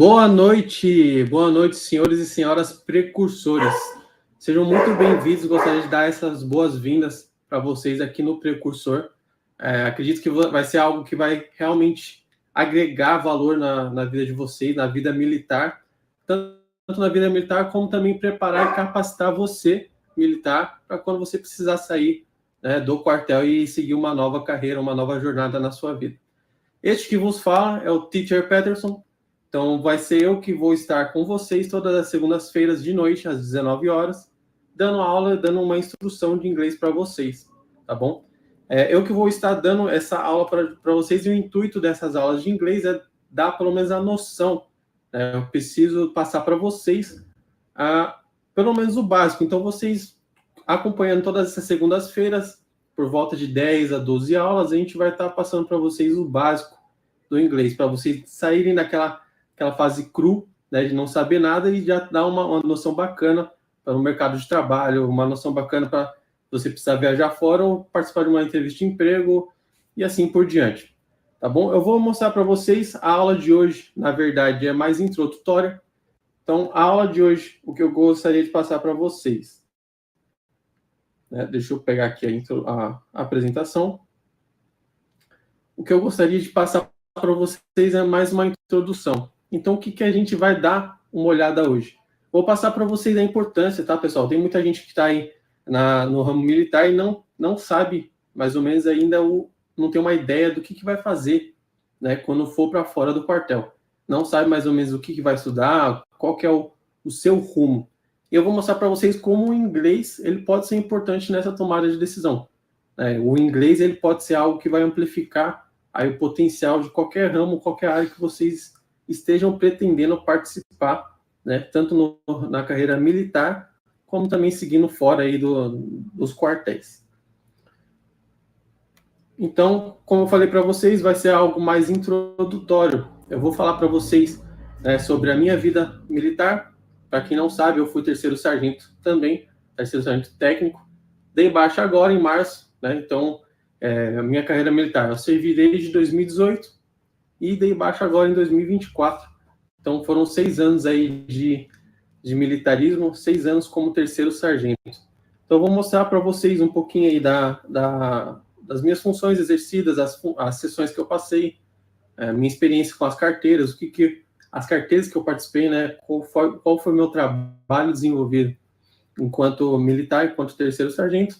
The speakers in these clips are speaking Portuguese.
Boa noite, senhores e senhoras precursores. Sejam muito bem-vindos. Gostaria de dar essas boas-vindas para vocês aqui no Precursor. Acredito que vai ser algo que vai realmente agregar valor na vida de vocês, na vida militar, tanto na vida militar como também preparar e capacitar você, militar, para quando você precisar sair, né, do quartel e seguir uma nova carreira, uma nova jornada na sua vida. Este que vos fala é o Teacher Peterson. Então, vai ser eu que vou estar com vocês todas as segundas-feiras de noite, às 19 horas, dando aula, dando uma instrução de inglês para vocês, tá bom? Eu que vou estar dando essa aula para vocês, e o intuito dessas aulas de inglês é dar pelo menos a noção, né? Eu preciso passar para vocês pelo menos o básico. Então, vocês acompanhando todas essas segundas-feiras, por volta de 10 a 12 aulas, a gente vai estar passando para vocês o básico do inglês, para vocês saírem daquela fase cru, né, de não saber nada, e já dar uma noção bacana para o mercado de trabalho, uma noção bacana para você precisar viajar fora ou participar de uma entrevista de emprego e assim por diante. Tá bom? Eu vou mostrar para vocês a aula de hoje, na verdade, é mais introdutória. Então, a aula de hoje, o que eu gostaria de passar para vocês. Deixa eu pegar aqui a apresentação. O que eu gostaria de passar para vocês é mais uma introdução. Então, o que a gente vai dar uma olhada hoje? Vou passar para vocês a importância, tá, pessoal? Tem muita gente que está aí no ramo militar e não sabe, mais ou menos, ainda não tem uma ideia do que vai fazer, né, quando for para fora do quartel. Não sabe mais ou menos o que vai estudar, qual que é o seu rumo. Eu vou mostrar para vocês como o inglês ele pode ser importante nessa tomada de decisão. O inglês ele pode ser algo que vai amplificar aí o potencial de qualquer ramo, qualquer área que vocês estejam pretendendo participar, né, tanto na carreira militar, como também seguindo fora aí dos quartéis. Então, como eu falei para vocês, vai ser algo mais introdutório. Eu vou falar para vocês, né, sobre a minha vida militar. Para quem não sabe, eu fui terceiro sargento também, terceiro sargento técnico. Dei baixa agora, em março, né, então, a minha carreira militar. Eu servi desde 2018 e dei baixa agora em 2024. Então, foram 6 anos aí de militarismo, 6 anos como terceiro sargento. Então, eu vou mostrar para vocês um pouquinho aí das minhas funções exercidas, as sessões que eu passei, minha experiência com as carteiras, as carteiras que eu participei, né, qual foi o meu trabalho desenvolvido enquanto militar, enquanto terceiro sargento.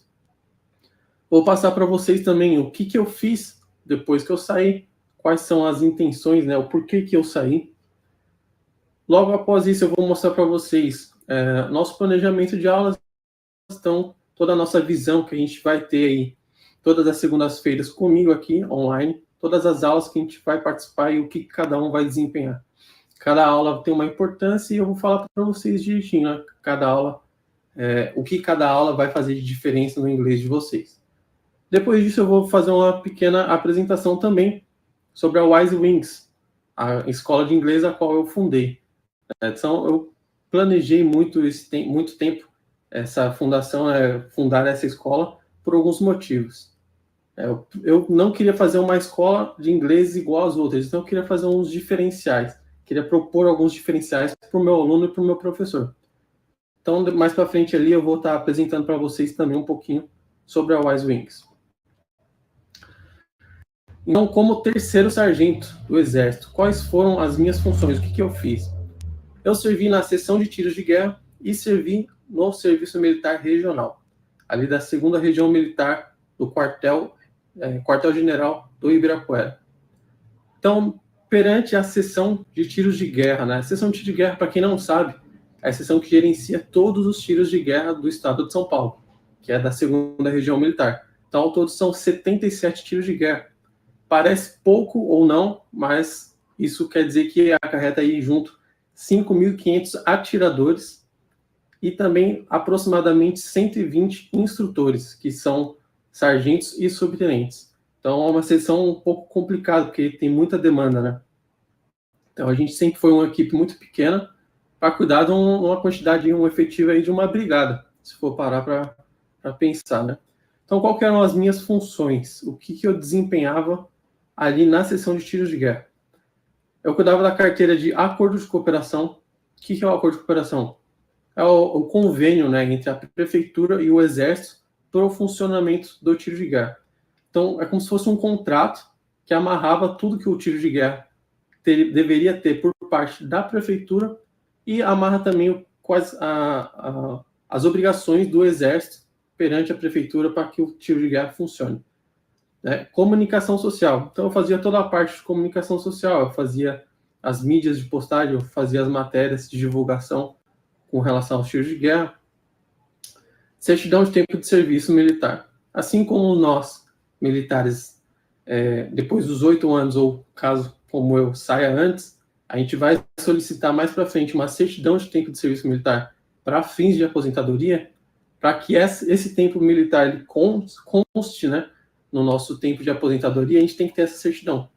Vou passar para vocês também o que eu fiz depois que eu saí, quais são as intenções, né, o porquê que eu saí. Logo após isso, eu vou mostrar para vocês nosso planejamento de aulas, então, toda a nossa visão que a gente vai ter aí, todas as segundas-feiras comigo aqui, online, todas as aulas que a gente vai participar e o que cada um vai desempenhar. Cada aula tem uma importância e eu vou falar para vocês direitinho, né, cada aula, o que cada aula vai fazer de diferença no inglês de vocês. Depois disso, eu vou fazer uma pequena apresentação também sobre a Wise Wings, a escola de inglês a qual eu fundei. Então, eu planejei muito tempo essa fundação, fundar essa escola, por alguns motivos. Eu não queria fazer uma escola de inglês igual às outras, então eu queria fazer uns diferenciais. Queria propor alguns diferenciais para o meu aluno e para o meu professor. Então, mais para frente ali, eu vou estar apresentando para vocês também um pouquinho sobre a Wise Wings. Então, como terceiro sargento do Exército, quais foram as minhas funções? O que eu fiz? Eu servi na seção de tiros de guerra e servi no Serviço Militar Regional, ali da 2ª Região Militar do Quartel-General do Ibirapuera. Então, perante a seção de tiros de guerra, né? A seção de tiros de guerra, para quem não sabe, é a seção que gerencia todos os tiros de guerra do estado de São Paulo, que é da 2ª Região Militar. Então, ao todo, são 77 tiros de guerra. Parece pouco ou não, mas isso quer dizer que acarreta aí junto 5.500 atiradores e também aproximadamente 120 instrutores, que são sargentos e subtenentes. Então, é uma seção um pouco complicada, porque tem muita demanda, né? Então, a gente sempre foi uma equipe muito pequena para cuidar de uma quantidade, um efetivo aí de uma brigada, se for parar para pensar, né? Então, qual que eram as minhas funções? O que eu desempenhava ali na seção de tiros de guerra? Eu cuidava da carteira de acordo de cooperação. O que é o acordo de cooperação? É o convênio, né, entre a prefeitura e o exército para o funcionamento do tiro de guerra. Então, é como se fosse um contrato que amarrava tudo que o tiro de guerra deveria ter por parte da prefeitura e amarra também quais as obrigações do exército perante a prefeitura para que o tiro de guerra funcione. Comunicação social. Então, eu fazia toda a parte de comunicação social, eu fazia as mídias de postagem, eu fazia as matérias de divulgação com relação aos tiros de guerra. Certidão de tempo de serviço militar. Assim como nós, militares, depois dos 8 anos, ou caso como eu saia antes, a gente vai solicitar mais para frente uma certidão de tempo de serviço militar para fins de aposentadoria, para que esse tempo militar ele conste, né, no nosso tempo de aposentadoria, a gente tem que ter essa certidão.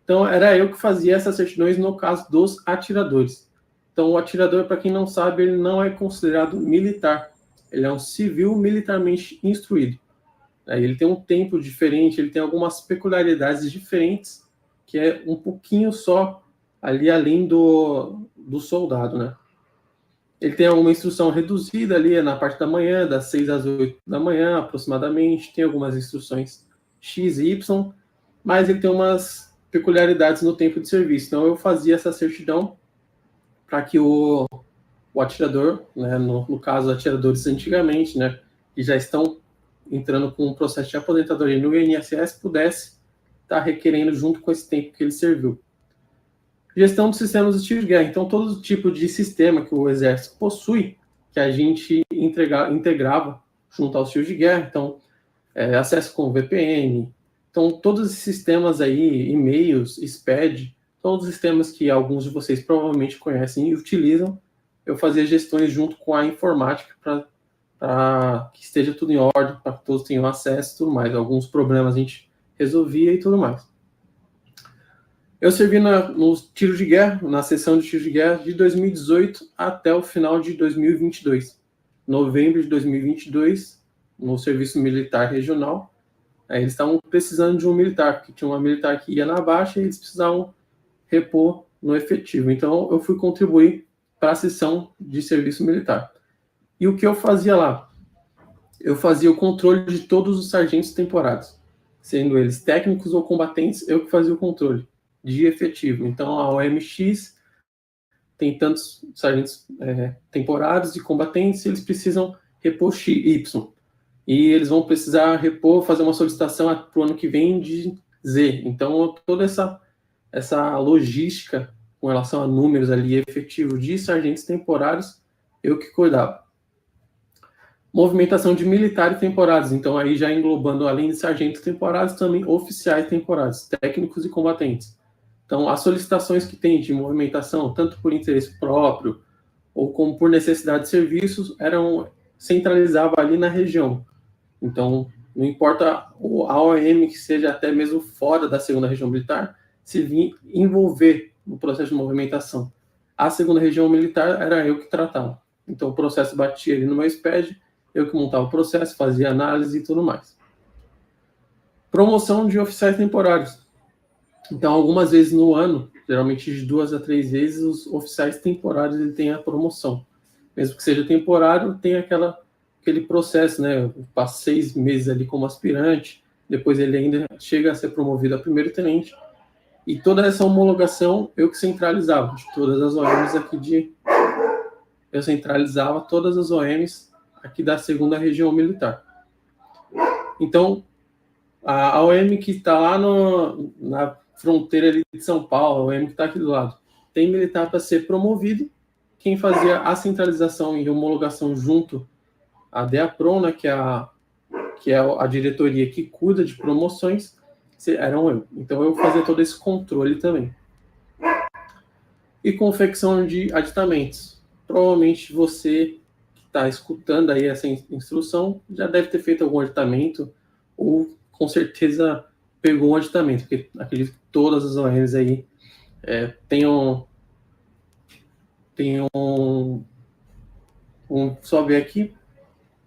Então, era eu que fazia essas certidões no caso dos atiradores. Então, o atirador, para quem não sabe, ele não é considerado militar. Ele é um civil militarmente instruído. Ele tem um tempo diferente, ele tem algumas peculiaridades diferentes, que é um pouquinho só ali além do soldado, né? Ele tem alguma instrução reduzida ali na parte da manhã, das 6 às 8 da manhã, aproximadamente. Tem algumas instruções X e Y, mas ele tem umas peculiaridades no tempo de serviço. Então, eu fazia essa certidão para que o atirador, né, no caso, atiradores antigamente, né, que já estão entrando com um processo de aposentadoria no INSS, pudesse estar requerendo junto com esse tempo que ele serviu. Gestão dos sistemas de tiro de guerra. Então, todo tipo de sistema que o Exército possui, que a gente integrava junto aos tiros de guerra. Então, acesso com VPN. Então, todos esses sistemas aí, e-mails, SPED, todos os sistemas que alguns de vocês provavelmente conhecem e utilizam, eu fazia gestões junto com a informática para que esteja tudo em ordem, para que todos tenham acesso e tudo mais. Alguns problemas a gente resolvia e tudo mais. Eu servi no tiro de guerra, na seção de tiro de guerra, de 2018 até o final de 2022. Novembro de 2022, no serviço militar regional, eles estavam precisando de um militar, porque tinha uma militar que ia na baixa e eles precisavam repor no efetivo. Então, eu fui contribuir para a seção de serviço militar. E o que eu fazia lá? Eu fazia o controle de todos os sargentos temporários, sendo eles técnicos ou combatentes, eu que fazia o controle de efetivo. Então, a OMX tem tantos sargentos temporários e combatentes, eles precisam repor Y. E eles vão precisar repor, fazer uma solicitação para o ano que vem de Z. Então, toda essa logística com relação a números ali efetivos de sargentos temporários, eu que cuidava. Movimentação de militares temporários. Então, aí já englobando, além de sargentos temporários, também oficiais temporários, técnicos e combatentes. Então, as solicitações que tem de movimentação, tanto por interesse próprio ou como por necessidade de serviços, centralizava ali na região. Então, não importa a OM que seja até mesmo fora da segunda região militar, se vir envolver no processo de movimentação. A segunda região militar era eu que tratava. Então, o processo batia ali no meu SPED, eu que montava o processo, fazia análise e tudo mais. Promoção de oficiais temporários. Então, algumas vezes no ano, geralmente de 2 a 3 vezes, os oficiais temporários ele tem a promoção. Mesmo que seja temporário, tem aquele processo, né? Passa 6 meses ali como aspirante, depois ele ainda chega a ser promovido a primeiro-tenente. E toda essa homologação eu que centralizava, de todas as OMs aqui eu centralizava todas as OMs aqui da segunda região militar. Então, a OM que está lá na fronteira ali de São Paulo, a OM que está aqui do lado, tem militar para ser promovido. Quem fazia a centralização e homologação junto à DEAPRON, né, que é a diretoria que cuida de promoções, eram eu. Então, eu fazia todo esse controle também. E confecção de aditamentos. Provavelmente você que está escutando aí essa instrução já deve ter feito algum aditamento ou com certeza pegou um aditamento, porque acredito que todas as OMs aí tenham só ver aqui,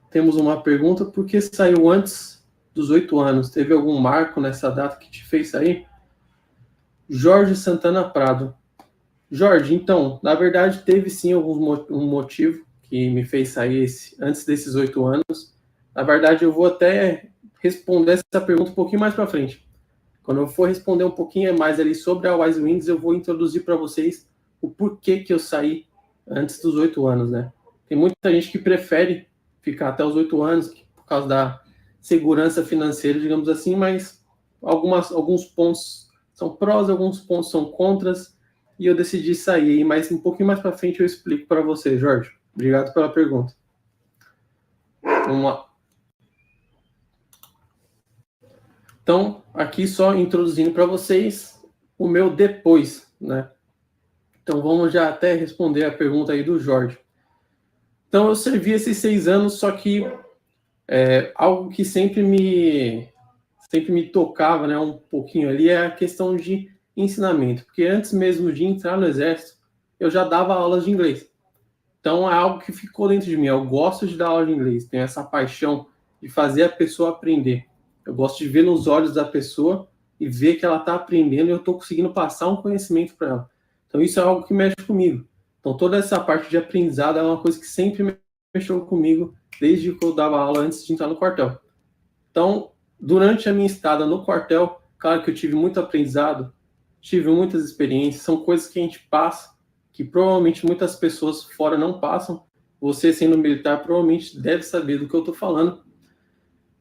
temos uma pergunta: por que saiu antes dos 8 anos? Teve algum marco nessa data que te fez sair? Jorge Santana Prado. Jorge, então, na verdade, teve sim um motivo que me fez sair antes desses 8 anos. Na verdade, eu vou até responder essa pergunta um pouquinho mais para frente. Quando eu for responder um pouquinho mais ali sobre a Wise Wings, eu vou introduzir para vocês o porquê que eu saí antes dos 8 anos, né? Tem muita gente que prefere ficar até os 8 anos por causa da segurança financeira, digamos assim, mas alguns pontos são prós, alguns pontos são contras, e eu decidi sair, mas um pouquinho mais para frente eu explico para você, Jorge. Obrigado pela pergunta. Vamos lá. Então, aqui só introduzindo para vocês o meu depois, né? Então, vamos já até responder a pergunta aí do Jorge. Então, eu servi esses 6 anos, só que algo que sempre me tocava, né, um pouquinho ali, é a questão de ensinamento. Porque antes mesmo de entrar no Exército, eu já dava aulas de inglês. Então, é algo que ficou dentro de mim. Eu gosto de dar aula de inglês, tenho essa paixão de fazer a pessoa aprender. Eu gosto de ver nos olhos da pessoa e ver que ela está aprendendo e eu estou conseguindo passar um conhecimento para ela. Então, isso é algo que mexe comigo. Então, toda essa parte de aprendizado é uma coisa que sempre mexeu comigo desde que eu dava aula antes de entrar no quartel. Então, durante a minha estada no quartel, claro que eu tive muito aprendizado, tive muitas experiências, são coisas que a gente passa, que provavelmente muitas pessoas fora não passam. Você, sendo militar, provavelmente deve saber do que eu estou falando.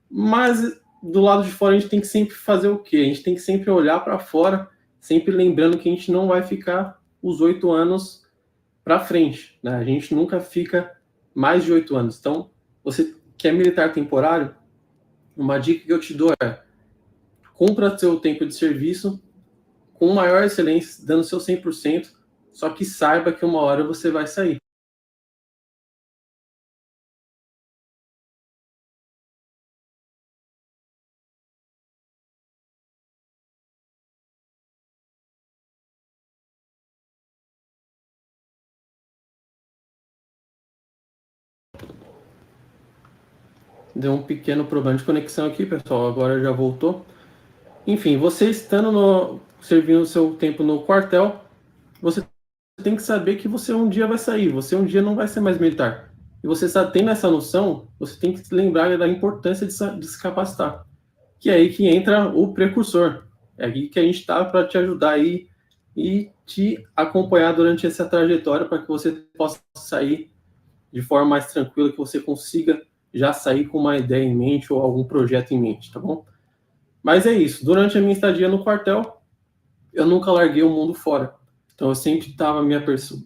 Mas, do lado de fora, a gente tem que sempre fazer o quê? A gente tem que sempre olhar para fora, sempre lembrando que a gente não vai ficar os 8 anos para frente, né? A gente nunca fica mais de 8 anos. Então, você que é militar temporário, uma dica que eu te dou é: cumpra seu tempo de serviço com maior excelência, dando seu 100%, só que saiba que uma hora você vai sair. Deu um pequeno problema de conexão aqui, pessoal, agora já voltou. Enfim, você estando servindo o seu tempo no quartel, você tem que saber que você um dia vai sair, você um dia não vai ser mais militar. E você tendo essa noção, você tem que se lembrar da importância de se capacitar. Que é aí que entra o precursor. É aí que a gente está para te ajudar aí e te acompanhar durante essa trajetória para que você possa sair de forma mais tranquila, que você consiga já sair com uma ideia em mente ou algum projeto em mente, tá bom? Mas é isso. Durante a minha estadia no quartel, eu nunca larguei o mundo fora. Então eu sempre estava me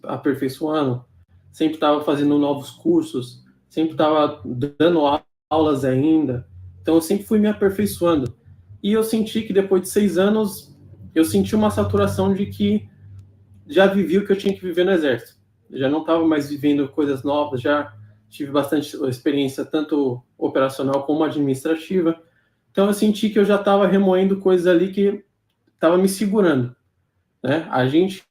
aperfeiçoando, sempre estava fazendo novos cursos, sempre estava dando aulas ainda. Então eu sempre fui me aperfeiçoando. E eu senti que depois de 6 anos, eu senti uma saturação de que já vivi o que eu tinha que viver no Exército. Eu já não estava mais vivendo coisas novas, já tive bastante experiência, tanto operacional como administrativa. Então eu senti que eu já estava remoendo coisas ali que estava me segurando, né? A gente,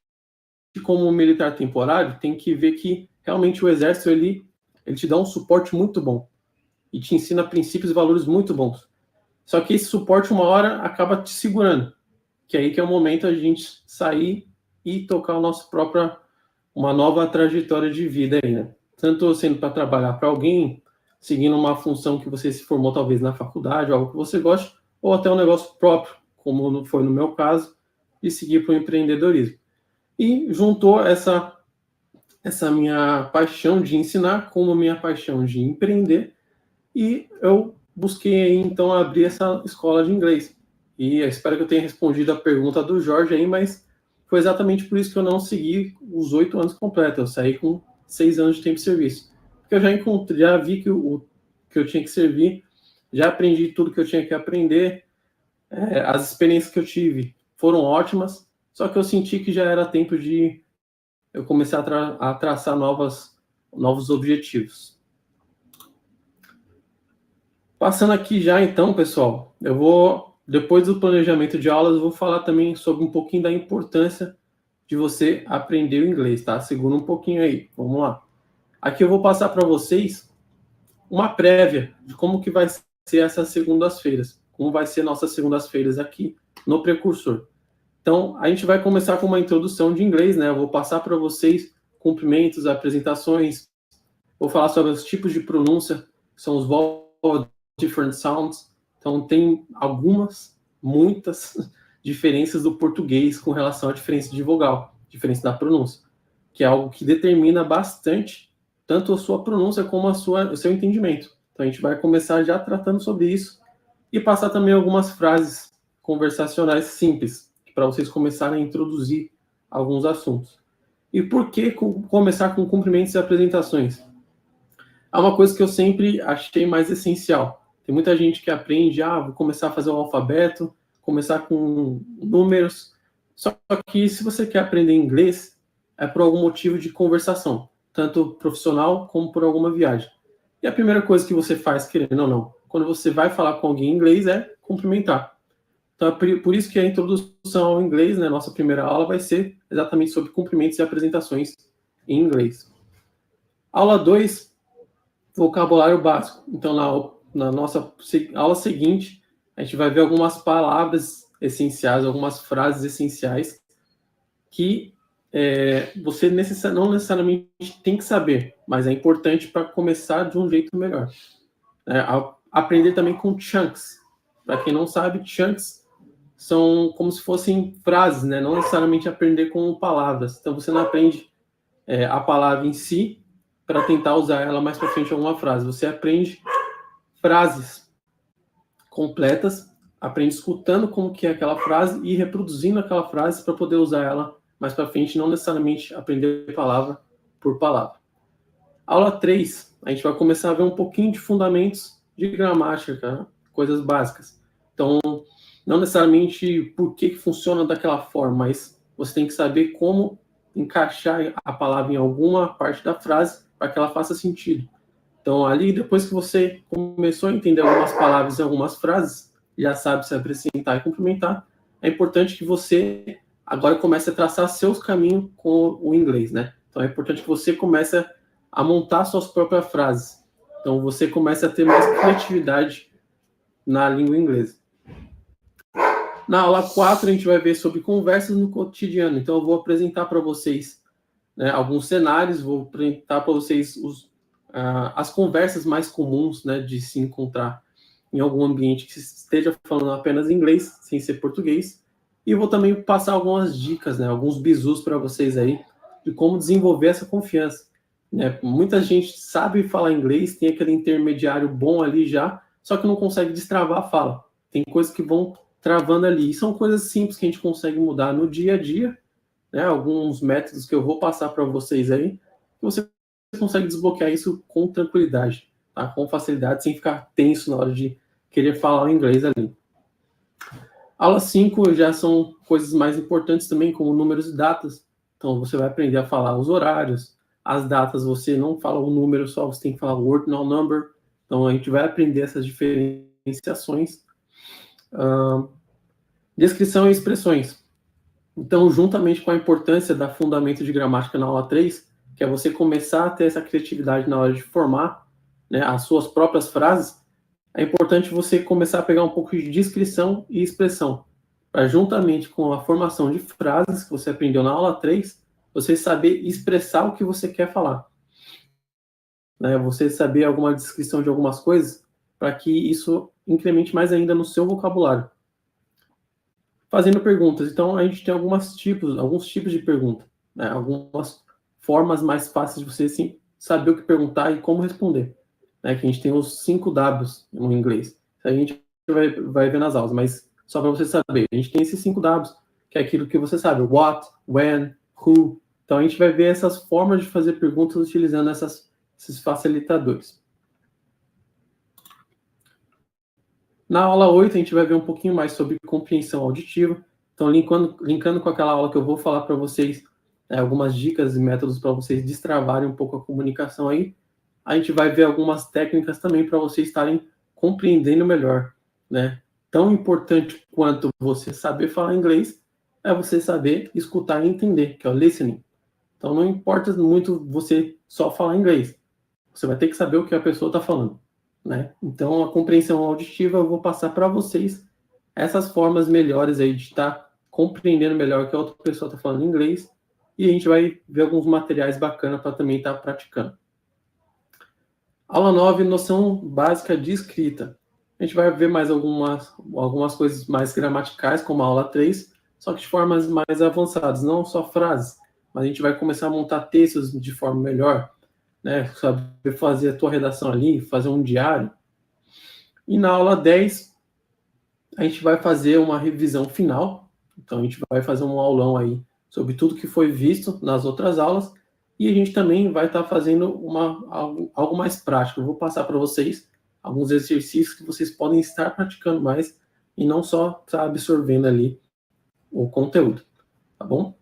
como militar temporário, tem que ver que realmente o Exército ele te dá um suporte muito bom e te ensina princípios e valores muito bons. Só que esse suporte, uma hora, acaba te segurando, que é aí que é o momento a gente sair e tocar uma nova trajetória de vida aí, né? Tanto sendo para trabalhar para alguém, seguindo uma função que você se formou talvez na faculdade, algo que você goste, ou até um negócio próprio, como foi no meu caso, e seguir para o empreendedorismo. E juntou essa minha paixão de ensinar com a minha paixão de empreender, e eu busquei então abrir essa escola de inglês. E eu espero que eu tenha respondido a pergunta do Jorge aí, mas foi exatamente por isso que eu não segui os 8 anos completos. Eu saí com 6 anos de tempo de serviço. Porque eu já vi que eu tinha que servir, já aprendi tudo que eu tinha que aprender, as experiências que eu tive foram ótimas, só que eu senti que já era tempo de eu começar a traçar novos objetivos. Passando aqui já então, pessoal, depois do planejamento de aulas, eu vou falar também sobre um pouquinho da importância de você aprender o inglês, tá? Segura um pouquinho aí, vamos lá. Aqui eu vou passar para vocês uma prévia de como que vai ser essas segundas-feiras, como vai ser nossas segundas-feiras aqui no Precursor. Então, a gente vai começar com uma introdução de inglês, né? Eu vou passar para vocês cumprimentos, apresentações, vou falar sobre os tipos de pronúncia, que são os vowel different sounds. Então, tem muitas diferenças do português com relação à diferença de vogal, diferença da pronúncia, que é algo que determina bastante tanto a sua pronúncia como o seu entendimento. Então, a gente vai começar já tratando sobre isso e passar também algumas frases conversacionais simples, para vocês começarem a introduzir alguns assuntos. E por que começar com cumprimentos e apresentações? É uma coisa que eu sempre achei mais essencial. Tem muita gente que aprende, vou começar a fazer o alfabeto, começar com números. Só que se você quer aprender inglês, é por algum motivo de conversação, tanto profissional como por alguma viagem. E a primeira coisa que você faz, querendo ou não, quando você vai falar com alguém em inglês, é cumprimentar. Então, é por isso que a introdução ao inglês, né, nossa primeira aula, vai ser exatamente sobre cumprimentos e apresentações em inglês. Aula 2, vocabulário básico. Então, na nossa aula seguinte, a gente vai ver algumas palavras essenciais, algumas frases essenciais que você não necessariamente tem que saber, mas é importante para começar de um jeito melhor. Aprender também com chunks. Para quem não sabe, chunks são como se fossem frases, né? Não necessariamente aprender com palavras. Então, você não aprende a palavra em si para tentar usar ela mais para frente em alguma frase. Você aprende frases completas, aprende escutando como que é aquela frase e reproduzindo aquela frase para poder usar ela mais para frente, não necessariamente aprender palavra por palavra. Aula 3, a gente vai começar a ver um pouquinho de fundamentos de gramática, coisas básicas. Então, não necessariamente por que funciona daquela forma, mas você tem que saber como encaixar a palavra em alguma parte da frase para que ela faça sentido. Então, ali, depois que você começou a entender algumas palavras e algumas frases, já sabe se apresentar e cumprimentar, é importante que você agora comece a traçar seus caminhos com o inglês, né? Então, é importante que você comece a montar suas próprias frases. Então, você comece a ter mais criatividade na língua inglesa. Na aula 4, a gente vai ver sobre conversas no cotidiano. Então, eu vou apresentar para vocês alguns cenários, vou apresentar para vocês as conversas mais comuns, né, de se encontrar em algum ambiente que esteja falando apenas inglês, sem ser português. E vou também passar algumas dicas, né, alguns bizus para vocês aí, de como desenvolver essa confiança. Né? Muita gente sabe falar inglês, tem aquele intermediário bom ali já, só que não consegue destravar a fala. Tem coisas que vão travando ali. E são coisas simples que a gente consegue mudar no dia a dia, né? Alguns métodos que eu vou passar para vocês aí, que você consegue desbloquear isso com tranquilidade, tá? Com facilidade, sem ficar tenso na hora de querer falar o inglês ali. Aula 5 já são coisas mais importantes também, como números e datas. Então, você vai aprender a falar os horários, as datas, você não fala o número só, você tem que falar o ordinal number. Então, a gente vai aprender essas diferenciações. Descrição e expressões. Então, juntamente com a importância da fundamento de gramática na aula 3, que é você começar a ter essa criatividade na hora de formar, né, as suas próprias frases, é importante você começar a pegar um pouco de descrição e expressão, para juntamente com a formação de frases que você aprendeu na aula 3, você saber expressar o que você quer falar. Né, você saber alguma descrição de algumas coisas, para que isso incremente mais ainda no seu vocabulário. Fazendo perguntas. Então, a gente tem alguns tipos de pergunta, né? Algumas formas mais fáceis de você sim, saber o que perguntar e como responder. Né? Que a gente tem os 5 Ws no inglês. A gente vai ver nas aulas, mas só para você saber. A gente tem esses 5 Ws, que é aquilo que você sabe. What, when, who. Então, a gente vai ver essas formas de fazer perguntas utilizando esses facilitadores. Na aula 8, a gente vai ver um pouquinho mais sobre compreensão auditiva. Então, linkando com aquela aula que eu vou falar para vocês, algumas dicas e métodos para vocês destravarem um pouco a comunicação aí, a gente vai ver algumas técnicas também para vocês estarem compreendendo melhor, né? Tão importante quanto você saber falar inglês é você saber escutar e entender, que é o listening. Então, não importa muito você só falar inglês. Você vai ter que saber o que a pessoa está falando. Né? Então, a compreensão auditiva, eu vou passar para vocês essas formas melhores aí de estar compreendendo melhor o que a outra pessoa está falando em inglês, e a gente vai ver alguns materiais bacanas para também estar praticando. Aula 9, noção básica de escrita. A gente vai ver mais algumas coisas mais gramaticais, como a aula 3, só que de formas mais avançadas, não só frases, mas a gente vai começar a montar textos de forma melhor, né? Saber fazer a tua redação ali, fazer um diário. E na aula 10, a gente vai fazer uma revisão final. Então, a gente vai fazer um aulão aí sobre tudo que foi visto nas outras aulas. E a gente também vai estar fazendo algo mais prático. Eu vou passar para vocês alguns exercícios que vocês podem estar praticando mais e não só estar absorvendo ali o conteúdo. Tá bom?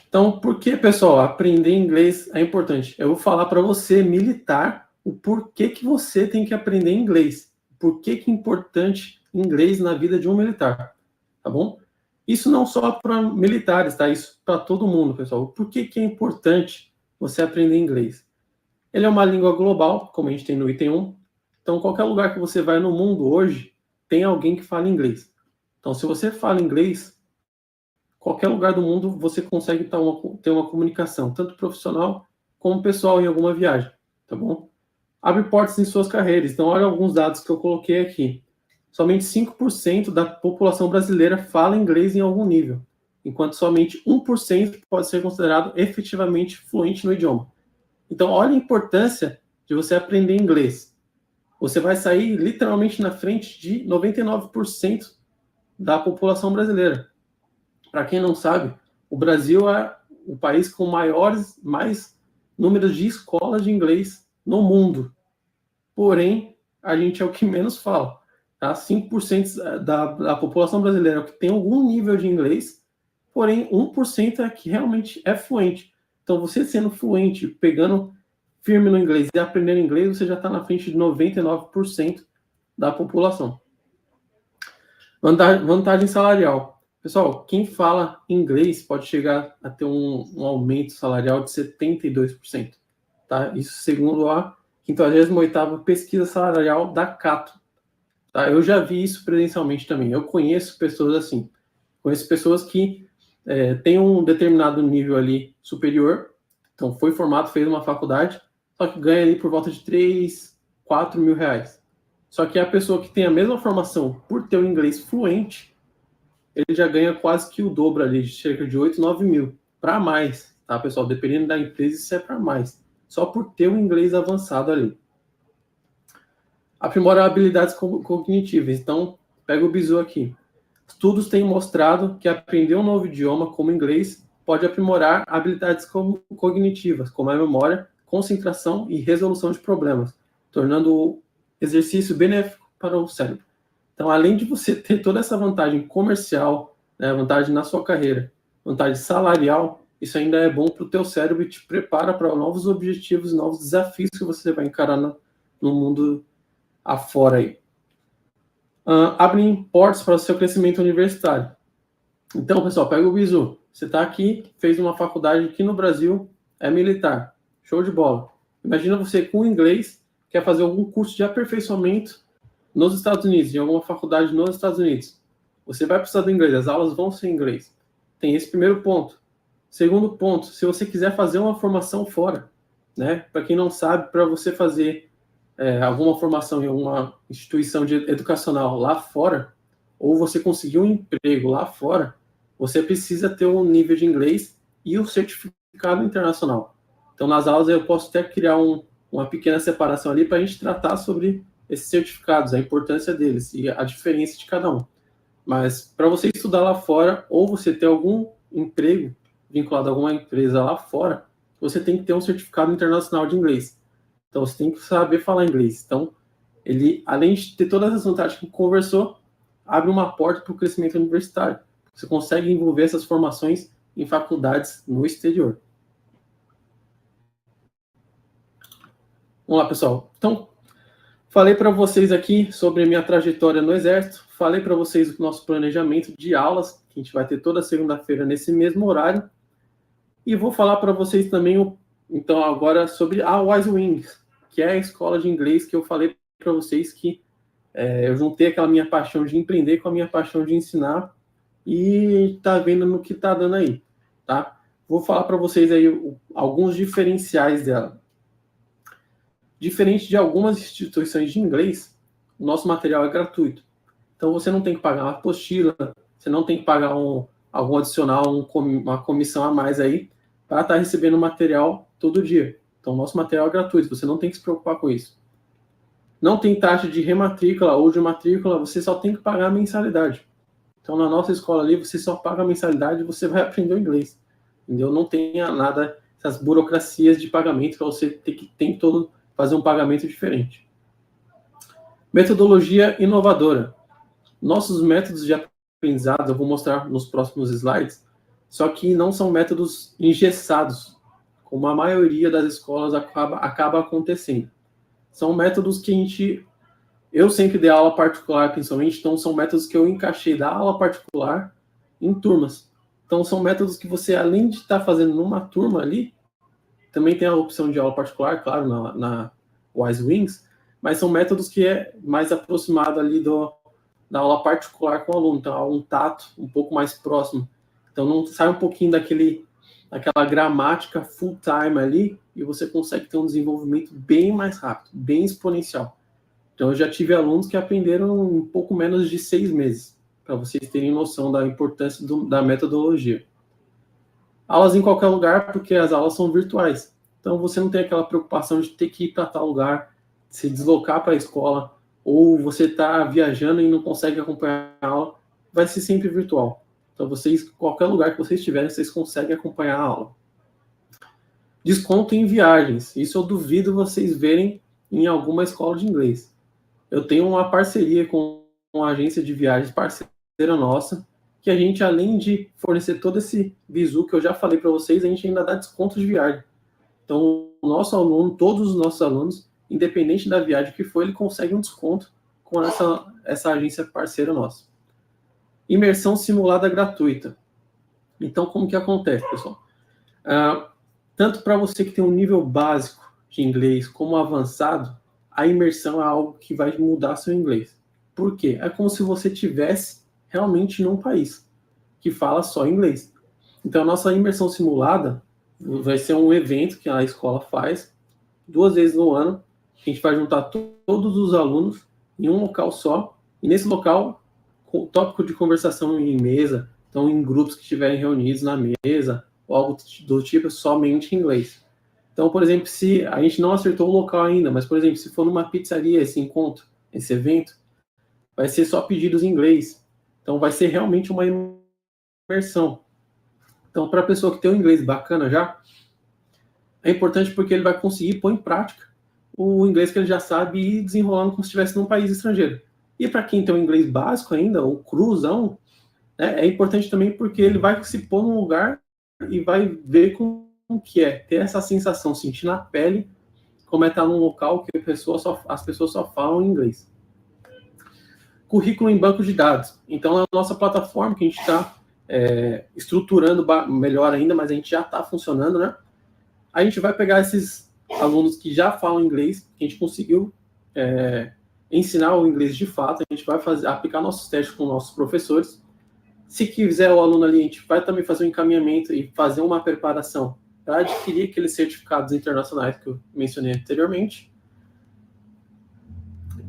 Então, por que, pessoal, aprender inglês é importante? Eu vou falar para você, militar, o porquê que você tem que aprender inglês. Por que é importante inglês na vida de um militar, tá bom? Isso não só para militares, tá? Isso para todo mundo, pessoal. Por que é importante você aprender inglês? Ele é uma língua global, como a gente tem no item 1. Então, qualquer lugar que você vai no mundo hoje, tem alguém que fala inglês. Então, se você fala inglês, qualquer lugar do mundo você consegue ter uma comunicação, tanto profissional como pessoal em alguma viagem, tá bom? Abre portas em suas carreiras. Então, olha alguns dados que eu coloquei aqui. Somente 5% da população brasileira fala inglês em algum nível, enquanto somente 1% pode ser considerado efetivamente fluente no idioma. Então, olha a importância de você aprender inglês. Você vai sair literalmente na frente de 99% da população brasileira. Para quem não sabe, o Brasil é o país com mais números de escolas de inglês no mundo. Porém, a gente é o que menos fala. Tá? 5% da população brasileira é o que tem algum nível de inglês, porém 1% é que realmente é fluente. Então, você sendo fluente, pegando firme no inglês e aprendendo inglês, você já está na frente de 99% da população. Vantagem salarial. Pessoal, quem fala inglês pode chegar a ter um aumento salarial de 72%. Tá? Isso segundo a 58ª pesquisa salarial da Cato. Tá? Eu já vi isso presencialmente também. Eu conheço pessoas assim. Conheço pessoas que têm um determinado nível ali superior. Então, foi formado, fez uma faculdade, só que ganha ali por volta de 3, 4 mil reais. Só que a pessoa que tem a mesma formação, por ter o inglês fluente, ele já ganha quase que o dobro ali, de cerca de 8, 9 mil. Para mais, tá, pessoal? Dependendo da empresa, isso é para mais. Só por ter o inglês avançado ali. Aprimorar habilidades cognitivas. Então, pega o bizu aqui. Estudos têm mostrado que aprender um novo idioma, como inglês, pode aprimorar habilidades cognitivas, como a memória, concentração e resolução de problemas, tornando o exercício benéfico para o cérebro. Então, além de você ter toda essa vantagem comercial, né, vantagem na sua carreira, vantagem salarial, isso ainda é bom para o teu cérebro e te prepara para novos objetivos, novos desafios que você vai encarar no mundo afora aí. Abrem portas para o seu crescimento universitário. Então, pessoal, pega o bizu. Você está aqui, fez uma faculdade aqui no Brasil, é militar. Show de bola. Imagina você com inglês, quer fazer algum curso de aperfeiçoamento nos Estados Unidos, em alguma faculdade nos Estados Unidos. Você vai precisar do inglês, as aulas vão ser em inglês. Tem esse primeiro ponto. Segundo ponto, se você quiser fazer uma formação fora, né? Para quem não sabe, para você fazer alguma formação em alguma instituição educacional lá fora, ou você conseguir um emprego lá fora, você precisa ter um nível de inglês e o certificado internacional. Então, nas aulas eu posso até criar uma pequena separação ali para a gente tratar sobre esses certificados, a importância deles e a diferença de cada um. Mas para você estudar lá fora, ou você ter algum emprego vinculado a alguma empresa lá fora, você tem que ter um certificado internacional de inglês. Então, você tem que saber falar inglês. Então, ele, além de ter todas as vantagens que conversou, abre uma porta para o crescimento universitário. Você consegue envolver essas formações em faculdades no exterior. Vamos lá, pessoal. Então, falei para vocês aqui sobre a minha trajetória no Exército, falei para vocês o nosso planejamento de aulas, que a gente vai ter toda segunda-feira nesse mesmo horário, e vou falar para vocês também, então, agora sobre a Wise Wings, que é a escola de inglês que eu falei para vocês que Eu juntei aquela minha paixão de empreender com a minha paixão de ensinar e tá vendo no que tá dando aí, tá? Vou falar para vocês aí alguns diferenciais dela. Diferente de algumas instituições de inglês, o nosso material é gratuito. Então você não tem que pagar uma apostila, você não tem que pagar algum adicional, uma comissão a mais aí para estar recebendo material todo dia. Então nosso material é gratuito, você não tem que se preocupar com isso. Não tem taxa de rematrícula ou de matrícula, você só tem que pagar a mensalidade. Então na nossa escola ali, você só paga a mensalidade e você vai aprender o inglês. Entendeu? Não tem nada, essas burocracias de pagamento para você ter que fazer um pagamento diferente. Metodologia inovadora. Nossos métodos de aprendizado, eu vou mostrar nos próximos slides, só que não são métodos engessados, como a maioria das escolas acaba acontecendo. São métodos que eu sempre dei aula particular, principalmente, então são métodos que eu encaixei da aula particular em turmas. Então são métodos que você, além de estar fazendo numa turma ali, também tem a opção de aula particular, claro, na Wise Wings, mas são métodos que é mais aproximado ali da aula particular com o aluno, então há um tato um pouco mais próximo. Então não sai um pouquinho daquela gramática full time ali e você consegue ter um desenvolvimento bem mais rápido, bem exponencial. Então eu já tive alunos que aprenderam um pouco menos de 6 meses, para vocês terem noção da importância da metodologia. Aulas em qualquer lugar, porque as aulas são virtuais. Então você não tem aquela preocupação de ter que ir para tal lugar, se deslocar para a escola, ou você está viajando e não consegue acompanhar a aula, vai ser sempre virtual. Então vocês, qualquer lugar que vocês estiverem, vocês conseguem acompanhar a aula. Desconto em viagens. Isso eu duvido vocês verem em alguma escola de inglês. Eu tenho uma parceria com uma agência de viagens parceira nossa, que a gente, além de fornecer todo esse bizu que eu já falei para vocês, a gente ainda dá desconto de viagem. Então, o nosso aluno, todos os nossos alunos, independente da viagem que for, ele consegue um desconto com essa agência parceira nossa. Imersão simulada gratuita. Então, como que acontece, pessoal? Tanto para você que tem um nível básico de inglês como avançado, a imersão é algo que vai mudar seu inglês. Por quê? É como se você estivesse realmente num país que fala só inglês. Então, a nossa imersão simulada vai ser um evento que a escola faz 2 vezes no ano. A gente vai juntar todos os alunos em um local só. E nesse local, o tópico de conversação em mesa, então em grupos que estiverem reunidos na mesa, ou algo do tipo somente em inglês. Então, por exemplo, se a gente não acertou o local ainda, mas, por exemplo, se for numa pizzaria esse encontro, esse evento, vai ser só pedidos em inglês. Então, vai ser realmente uma imersão. Então, para a pessoa que tem um inglês bacana já, é importante porque ele vai conseguir pôr em prática o inglês que ele já sabe e ir desenrolando como se estivesse num país estrangeiro. E para quem tem um inglês básico ainda, ou cruzão, né, é importante também porque ele vai se pôr num lugar e vai ver como que é, ter essa sensação, sentir na pele como é estar num local que as pessoas só falam inglês. Currículo em banco de dados. Então, é a nossa plataforma que a gente está estruturando melhor ainda, mas a gente já está funcionando, né? A gente vai pegar esses alunos que já falam inglês, que a gente conseguiu ensinar o inglês de fato, a gente vai aplicar nossos testes com nossos professores. Se quiser o aluno ali, a gente vai também fazer um encaminhamento e fazer uma preparação para adquirir aqueles certificados internacionais que eu mencionei anteriormente.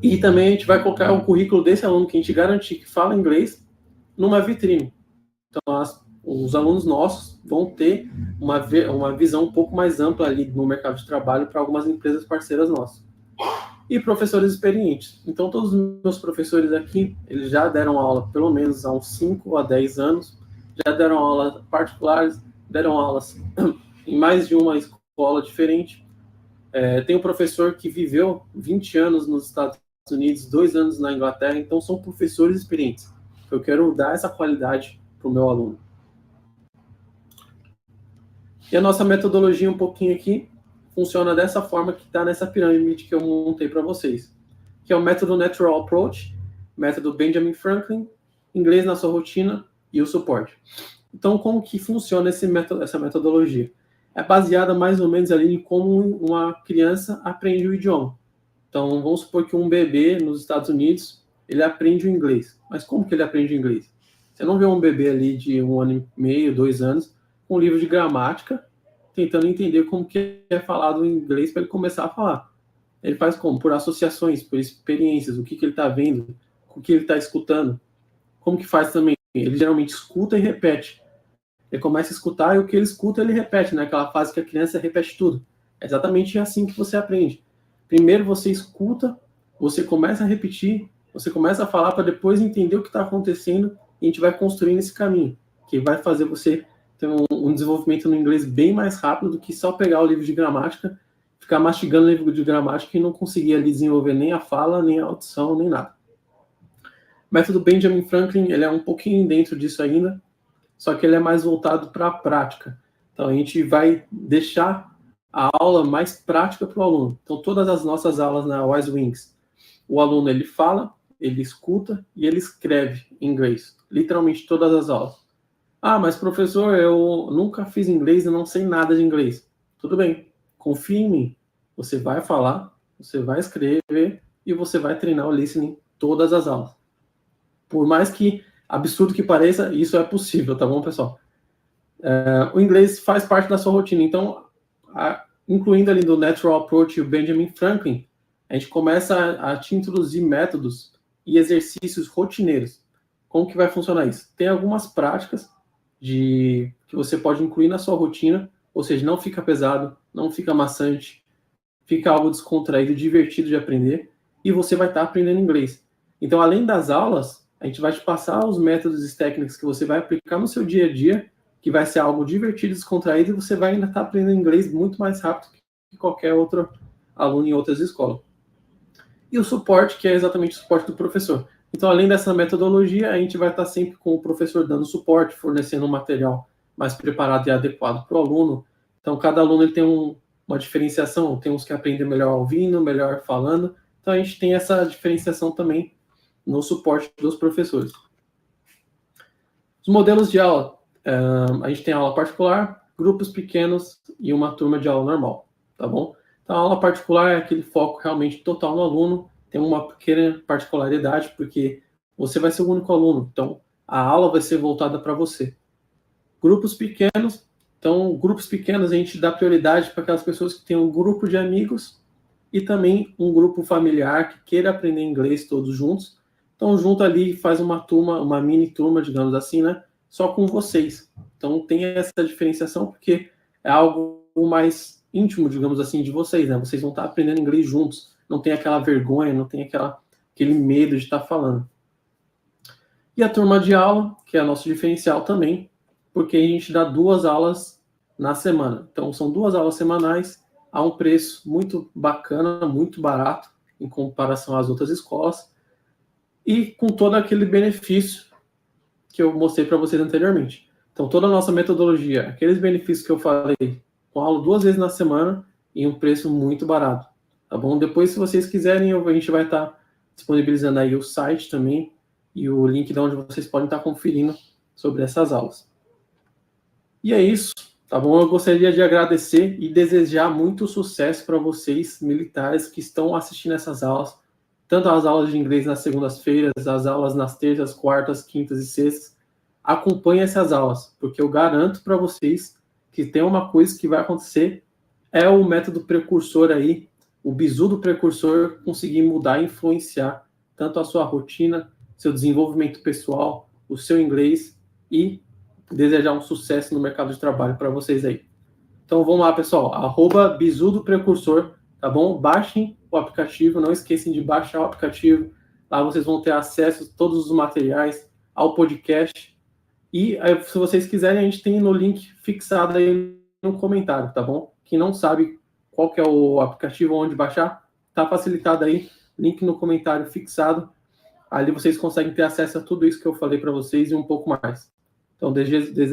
E também a gente vai colocar o currículo desse aluno que a gente garantir que fala inglês numa vitrine. Então, os alunos nossos vão ter uma visão um pouco mais ampla ali no mercado de trabalho para algumas empresas parceiras nossas. E professores experientes. Então, todos os meus professores aqui, eles já deram aula pelo menos há uns 5 a 10 anos, já deram aulas particulares, deram aulas em mais de uma escola diferente. Tem um professor que viveu 20 anos nos Estados Unidos, 2 anos na Inglaterra, então são professores experientes. Eu quero dar essa qualidade para o meu aluno. E a nossa metodologia um pouquinho aqui funciona dessa forma que está nessa pirâmide que eu montei para vocês, que é o método Natural Approach, método Benjamin Franklin, inglês na sua rotina e o suporte. Então, como que funciona essa metodologia? É baseada mais ou menos ali em como uma criança aprende o idioma. Então, vamos supor que um bebê nos Estados Unidos, ele aprende o inglês. Mas como que ele aprende o inglês? Você não vê um bebê ali de 1 ano e meio, 2 anos, com um livro de gramática, tentando entender como que é falado o inglês para ele começar a falar. Ele faz como? Por associações, por experiências, o que ele está vendo, o que ele está escutando. Como que faz também? Ele geralmente escuta e repete. Ele começa a escutar e o que ele escuta ele repete, né? Aquela fase que a criança repete tudo. É exatamente assim que você aprende. Primeiro você escuta, você começa a repetir, você começa a falar para depois entender o que está acontecendo e a gente vai construindo esse caminho, que vai fazer você ter um desenvolvimento no inglês bem mais rápido do que só pegar o livro de gramática, ficar mastigando o livro de gramática e não conseguir ali desenvolver nem a fala, nem a audição, nem nada. O método Benjamin Franklin, ele é um pouquinho dentro disso ainda, só que ele é mais voltado para a prática. Então, a gente vai deixar a aula mais prática para o aluno. Então, todas as nossas aulas na Wise Wings, o aluno ele fala, ele escuta e ele escreve em inglês. Literalmente todas as aulas. Ah, mas professor, eu nunca fiz inglês e não sei nada de inglês. Tudo bem, confie em mim. Você vai falar, você vai escrever e você vai treinar o listening todas as aulas. Por mais que absurdo que pareça, isso é possível, tá bom, pessoal? O inglês faz parte da sua rotina, então, incluindo ali do Natural Approach e o Benjamin Franklin, a gente começa a te introduzir métodos e exercícios rotineiros. Como que vai funcionar isso? Tem algumas práticas que você pode incluir na sua rotina, ou seja, não fica pesado, não fica maçante, fica algo descontraído, divertido de aprender, e você vai estar aprendendo inglês. Então, além das aulas, a gente vai te passar os métodos e técnicas que você vai aplicar no seu dia a dia, que vai ser algo divertido, descontraído, e você vai ainda estar aprendendo inglês muito mais rápido que qualquer outro aluno em outras escolas. E o suporte, que é exatamente o suporte do professor. Então, além dessa metodologia, a gente vai estar sempre com o professor dando suporte, fornecendo um material mais preparado e adequado para o aluno. Então, cada aluno ele tem uma diferenciação, tem uns que aprendem melhor ouvindo, melhor falando. Então, a gente tem essa diferenciação também no suporte dos professores. Os modelos de aula. A gente tem aula particular, grupos pequenos e uma turma de aula normal, tá bom? Então, a aula particular é aquele foco realmente total no aluno, tem uma pequena particularidade, porque você vai ser o único aluno, então a aula vai ser voltada para você. Grupos pequenos, então, grupos pequenos a gente dá prioridade para aquelas pessoas que têm um grupo de amigos e também um grupo familiar que queira aprender inglês todos juntos. Então, junto ali faz uma turma, uma mini turma, digamos assim, né? Só com vocês. Então, tem essa diferenciação porque é algo mais íntimo, digamos assim, de vocês, né? Vocês vão estar aprendendo inglês juntos. Não tem aquela vergonha, não tem aquele medo de estar falando. E a turma de aula, que é nosso diferencial também, porque a gente dá 2 aulas na semana. Então, são 2 aulas semanais a um preço muito bacana, muito barato, em comparação às outras escolas, e com todo aquele benefício que eu mostrei para vocês anteriormente. Então, toda a nossa metodologia, aqueles benefícios que eu falei, com aula 2 vezes na semana e um preço muito barato, tá bom? Depois, se vocês quiserem, a gente vai estar disponibilizando aí o site também e o link de onde vocês podem estar conferindo sobre essas aulas. E é isso, tá bom? Eu gostaria de agradecer e desejar muito sucesso para vocês, militares, que estão assistindo essas aulas, tanto as aulas de inglês nas segundas-feiras, as aulas nas terças, quartas, quintas e sextas. Acompanhe essas aulas, porque eu garanto para vocês que tem uma coisa que vai acontecer, é o método precursor aí, o bizu do precursor conseguir mudar e influenciar tanto a sua rotina, seu desenvolvimento pessoal, o seu inglês e desejar um sucesso no mercado de trabalho para vocês aí. Então vamos lá, pessoal, @bizu do precursor, tá bom? Baixem o aplicativo, não esqueçam de baixar o aplicativo, lá vocês vão ter acesso a todos os materiais, ao podcast, e aí, se vocês quiserem, a gente tem no link fixado aí no comentário, tá bom? Quem não sabe qual que é o aplicativo, onde baixar, tá facilitado aí, link no comentário fixado, ali vocês conseguem ter acesso a tudo isso que eu falei para vocês e um pouco mais. Então, desejo